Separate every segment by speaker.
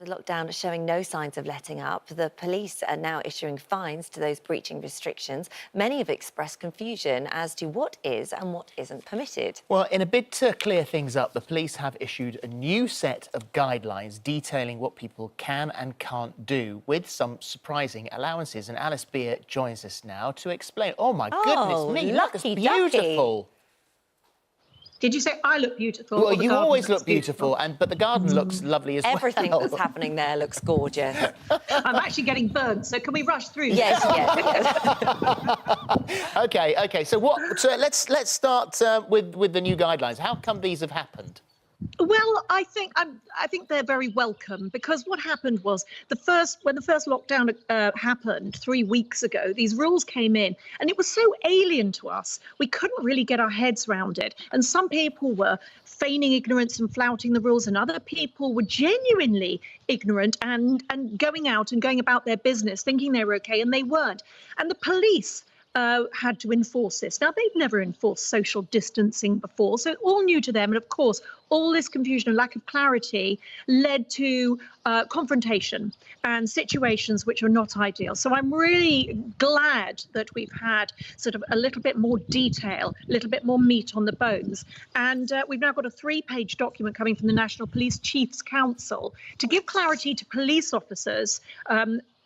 Speaker 1: The lockdown is showing no signs of letting up. The police are now issuing fines to those breaching restrictions. Many have expressed confusion as to what is and what isn't permitted.
Speaker 2: Well, in a bid to clear things up, the police have issued a new set of guidelines detailing what people can and can't do, with some surprising allowances. And Alice Beer joins us now to explain. Oh, my goodness me, look, it's beautiful.
Speaker 3: Did you say I look beautiful?
Speaker 2: Well, you always look beautiful, but the garden looks lovely as well.
Speaker 1: Everything that's happening there looks gorgeous.
Speaker 3: I'm actually getting burnt, so can we rush through?
Speaker 1: Yes, yes.
Speaker 2: OK. So let's start with the new guidelines. How come these have happened?
Speaker 3: Well, I think they're very welcome, because what happened was when the first lockdown happened 3 weeks ago, these rules came in and it was so alien to us. We couldn't really get our heads around it. And some people were feigning ignorance and flouting the rules, and other people were genuinely ignorant and going out and going about their business thinking they were OK, and they weren't. And the police had to enforce this. Now, they've never enforced social distancing before, so all new to them. And of course, all this confusion and lack of clarity led to confrontation and situations which are not ideal. So I'm really glad that we've had sort of a little bit more detail, a little bit more meat on the bones. And we've now got a 3-page document coming from the National Police Chiefs Council to give clarity to police officers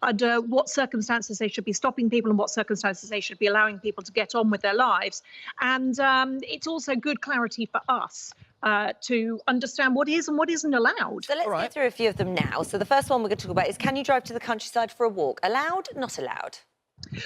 Speaker 3: under what circumstances they should be stopping people and what circumstances they should be allowing people to get on with their lives. And it's also good clarity for us to understand what is and what isn't allowed.
Speaker 1: So let's go through a few of them now. So the first one we're going to talk about is, can you drive to the countryside for a walk? Allowed, not allowed?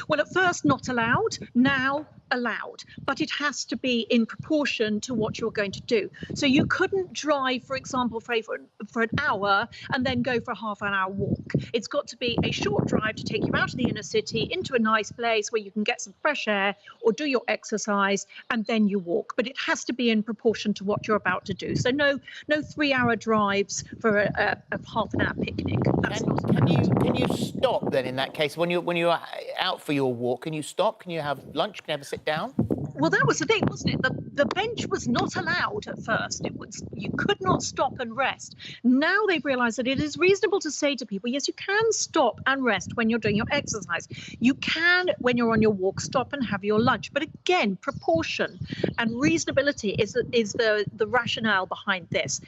Speaker 3: Well, at first not allowed, now allowed, but it has to be in proportion to what you're going to do. So you couldn't drive, for example, for an hour and then go for a half-an-hour walk. It's got to be a short drive to take you out of the inner city into a nice place where you can get some fresh air or do your exercise, and then you walk. But it has to be in proportion to what you're about to do. So no 3-hour drives for a half-an-hour picnic. That's not allowed.
Speaker 2: Can you stop then in that case when you're out for your walk? Can you stop? Can you have lunch? Can you have a sit down?
Speaker 3: Well, that was the thing, wasn't it? The bench was not allowed at first. You could not stop and rest. Now they've realised that it is reasonable to say to people, yes, you can stop and rest when you're doing your exercise. You can, when you're on your walk, stop and have your lunch. But again, proportion and reasonability is the rationale behind this.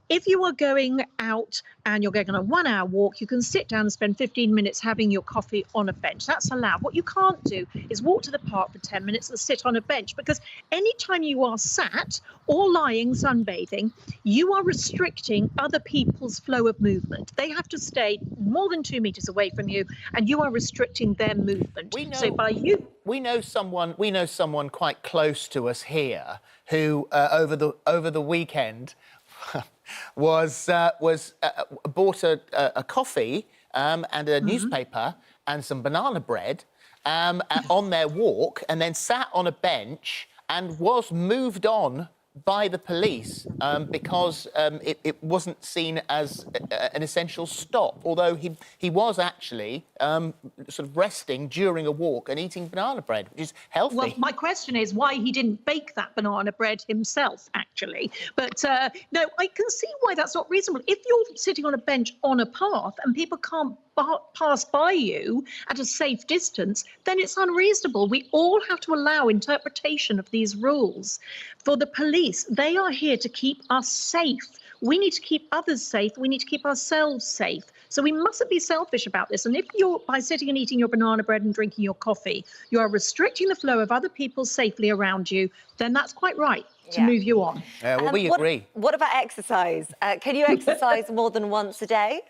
Speaker 3: If you are going out and you're going on a 1-hour walk, you can sit down and spend 15 minutes having your coffee on a bench. That's allowed. What you can't do is walk to the park for 10 minutes and sit on a bench, because anytime you are sat or lying sunbathing, you are restricting other people's flow of movement. They have to stay more than 2 meters away from you, and you are restricting their movement.
Speaker 2: We know someone quite close to us here who over the weekend bought a coffee and a newspaper and some banana bread on their walk, and then sat on a bench and was moved on by the police because it wasn't seen as an essential stop, although he was actually sort of resting during a walk and eating banana bread, which is healthy.
Speaker 3: Well, my question is why he didn't bake that banana bread himself, actually. But no, I can see why that's not reasonable. If you're sitting on a bench on a path and people can't pass by you at a safe distance, then it's unreasonable. We all have to allow interpretation of these rules. For the police, they are here to keep us safe. We need to keep others safe. We need to keep ourselves safe. So we mustn't be selfish about this. And if you're, by sitting and eating your banana bread and drinking your coffee, you are restricting the flow of other people safely around you, then that's quite right to move you on.
Speaker 2: Well, we agree.
Speaker 1: What about exercise? Can you exercise more than once a day?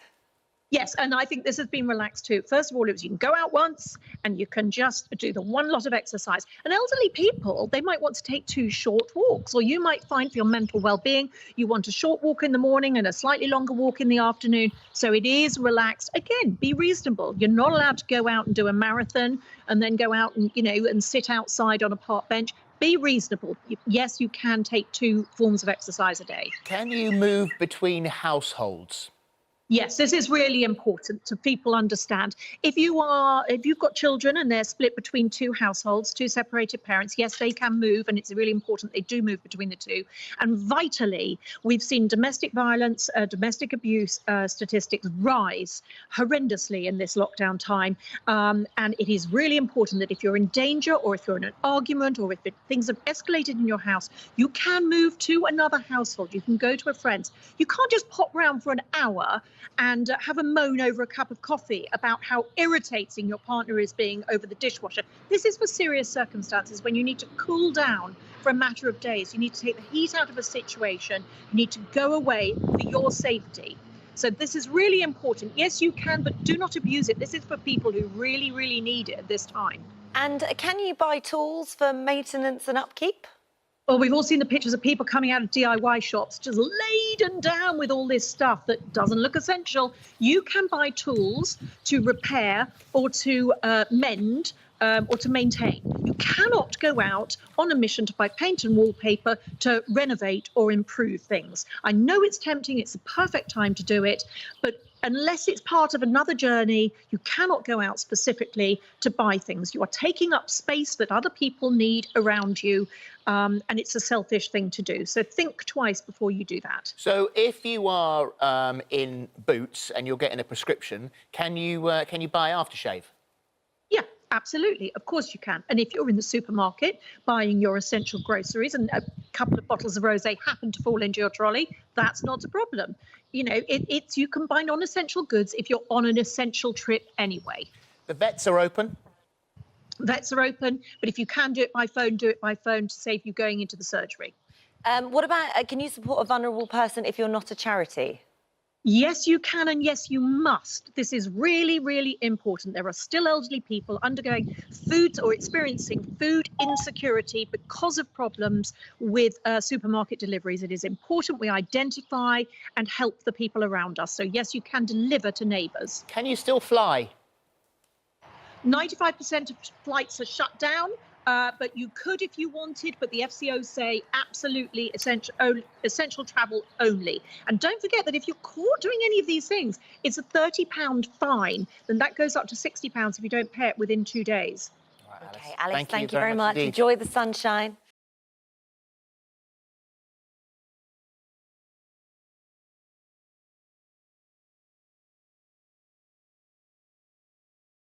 Speaker 3: Yes, and I think this has been relaxed too. First of all, you can go out once and you can just do the one lot of exercise. And elderly people, they might want to take 2 short walks, or you might find for your mental well-being, you want a short walk in the morning and a slightly longer walk in the afternoon. So it is relaxed. Again, be reasonable. You're not allowed to go out and do a marathon and then go out and, and sit outside on a park bench. Be reasonable. Yes, you can take 2 forms of exercise a day.
Speaker 2: Can you move between households?
Speaker 3: Yes, this is really important to people understand. If you've got children and they're split between two households, two separated parents, yes, they can move, and it's really important they do move between the two. And vitally, we've seen domestic violence, domestic abuse statistics rise horrendously in this lockdown time. And it is really important that if you're in danger, or if you're in an argument, or if things have escalated in your house, you can move to another household. You can go to a friend's. You can't just pop round for an hour and have a moan over a cup of coffee about how irritating your partner is being over the dishwasher. This is for serious circumstances when you need to cool down for a matter of days. You need to take the heat out of a situation. You need to go away for your safety. So this is really important. Yes, you can, but do not abuse it. This is for people who really, really need it at this time.
Speaker 1: And can you buy tools for maintenance and upkeep?
Speaker 3: Well, we've all seen the pictures of people coming out of DIY shops just laden down with all this stuff that doesn't look essential. You can buy tools to repair or to mend or to maintain. You cannot go out on a mission to buy paint and wallpaper to renovate or improve things. I know it's tempting, it's the perfect time to do it, but unless it's part of another journey, you cannot go out specifically to buy things. You are taking up space that other people need around you, and it's a selfish thing to do. So think twice before you do that.
Speaker 2: So if you are in Boots and you're getting a prescription, can you buy aftershave?
Speaker 3: Yeah, absolutely. Of course you can. And if you're in the supermarket buying your essential groceries and a couple of bottles of rosé happen to fall into your trolley, that's not a problem. You know, you can buy non-essential goods if you're on an essential trip anyway.
Speaker 2: The vets are open?
Speaker 3: Vets are open, but if you can do it by phone, do it by phone to save you going into the surgery.
Speaker 1: What about, can you support a vulnerable person if you're not a charity?
Speaker 3: Yes, you can, and yes, you must. This is really, really important. There are still elderly people undergoing food or experiencing food insecurity because of problems with supermarket deliveries. It is important we identify and help the people around us. So yes, you can deliver to neighbours.
Speaker 2: Can you still fly?
Speaker 3: 95% of flights are shut down. But you could if you wanted, but the FCO say absolutely essential travel only. And don't forget that if you're caught doing any of these things, it's a £30 fine. Then that goes up to £60 if you don't pay it within 2 days.
Speaker 1: OK, Alex, thank you very much.
Speaker 2: Indeed.
Speaker 1: Enjoy the sunshine.